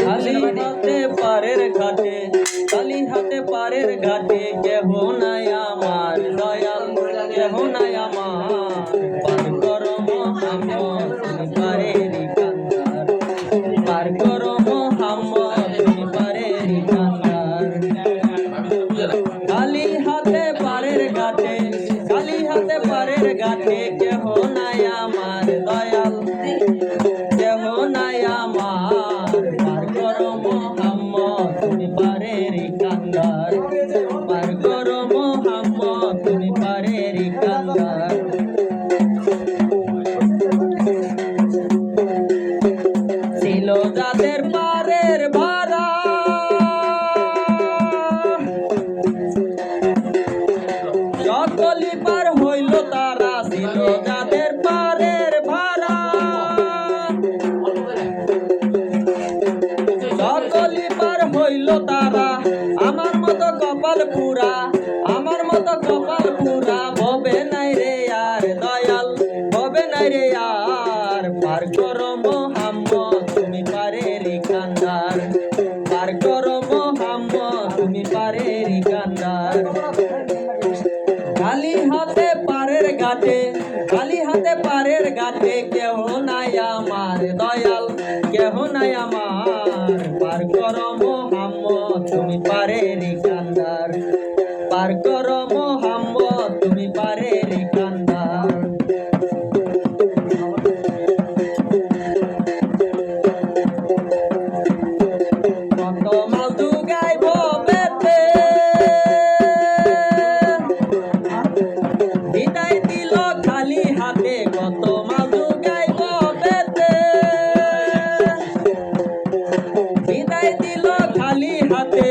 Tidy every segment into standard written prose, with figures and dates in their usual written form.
খালি হাতে পারের ঘাটে, খালি হাতে পারের ঘাটে, কেহ নাই আমার দয়াল, কেহ নাই আমার। পার করো মোহাম্মদ তুমি পারেরই কান্দার, পার করো মোহাম্মদ তুমি পারেরই কান্দার। খালি হাতে পারের ঘাটে, খালি হাতে পারের ঘাটে, কেহ নাই আমার দয়াল, কেহ নাই আমার। পার করো মোহাম্মদ তুমি পারেরই কান্দার, পার করো মোহাম্মদ তুমি পারেরই কান্দার। ছিল যাদের পারের ভাড়া, সকলই পার হইল তারা, ছিল যাদের পারের ভাড়া, সকলই পার হইল তারা। আমার মতো কপাল পুরা, আমার মতো কপাল পুরা, ভবে নাই রে আর দয়াল, ভবে নাই রে আর। পার করো মোহাম্মদ তুমি পারেরই কান্দার, পার করো মোহাম্মদ তুমি পারেরই কান্দার। খালি হাতে পারের ঘাটে, খালি হাতে পারের ঘাটে, কেহ নাই আমার দয়াল, কেহ নাই আমার। পার করো মোহাম্মদ তুমি পারেরই কান্দার, পার করো মোহাম্মদ তুমি পারেরই কান্দার। কত মাদু গাইব বেতে, বিদায় দিল খালি হাতে, কত মাদু গাইব বেতে, বিদায় দিল খালি হাতে।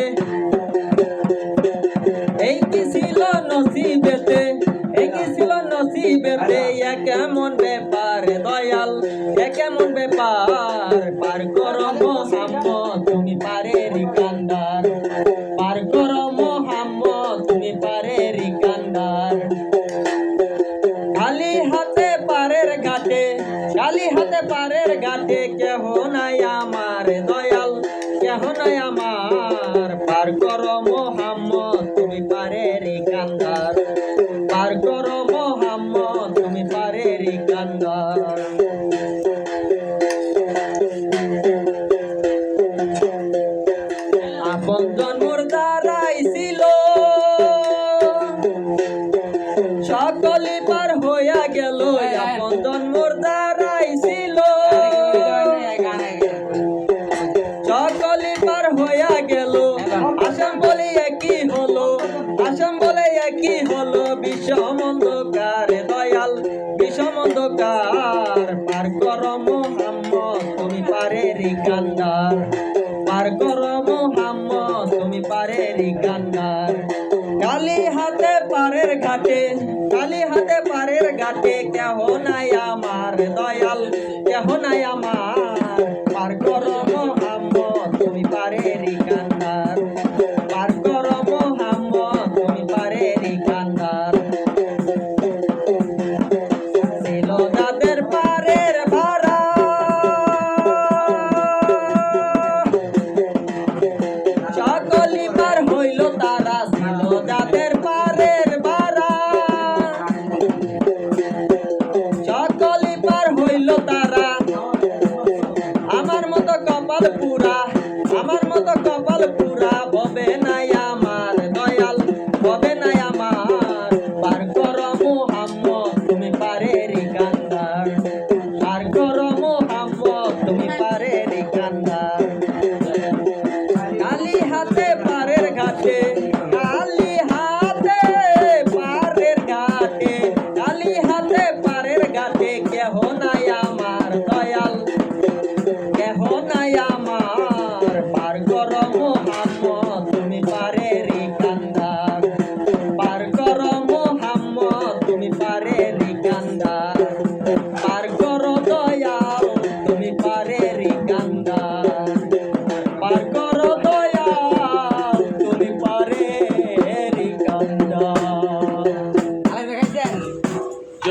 এই কি ছিল নসিবেতে, এই কি ছিল নসিবেতে, এ কেমন ব্যাপার দয়াল, এ কেমন ব্যাপার। পার করো মোহাম্মদ তুমি পারেরই কান্দার, পার করো মোহাম্মদ তুমি পারেরই কান্দার। খালি হাতে পারের ঘাটে, খালি হাতে পারের ঘাটে, কেহ নাই আমার দয়াল, কেহ নাই আমার। পার করো মোহাম্মদ তুমি পারেরই কান্দার, পার করো মোহাম্মদ তুমি পারেরই কান্দার। আপনজন মোর দাঁড়াইছিল, সকলে পার হইয়া গেল, আপনজন মোর দাঁড়াইছিল, সকলে পার হইয়া গেল। আসাম বলে একই হলো, আসাম বলে একই হলো, বিষম অন্ধকার দয়াল, বিষম অন্ধকার। পার করো মোহাম্মদ তুমি পারেরই কান্দার, পার করো মোহাম্মদ তুমি পারেরই কান্দার। খালি হাতে পারের ঘাটে, খালি হাতে পারের ঘাটে, কেহ নাই আমার দয়াল, কেহ নাই আমার। পার করো মোহাম্মদ তুমি পারেরই কান্দার, পার করো মোহাম্মদ তুমি পারেরই কান্দার। ছিল যাদের পারের ভাড়া, সকলই পার হইল তারা, ছিল যাদের পারের ভাড়া, সকলই পার হইল তারা। আমার মতো কপাল পুরা, আমার মতো কপাল পুরা, ভবে নাই আমার দয়াল, ভবে নাই আমার। পার করো মোহাম্মদ তুমি পারেরই কান্দার, পার করো মোহাম্মদ তুমি পারেরই কান্দার। খালি হাতে পারের ঘাটে, খালি হাতে পারের ঘাটে, খালি হাতে পারের ঘাটে, কেহ নাই আমার দয়াল, কেহ নাই আমার। পার করো মোহাম্মদ তুমি পারেরই কান্দার, পার করো মোহাম্মদ তুমি পারেরই কান্দার।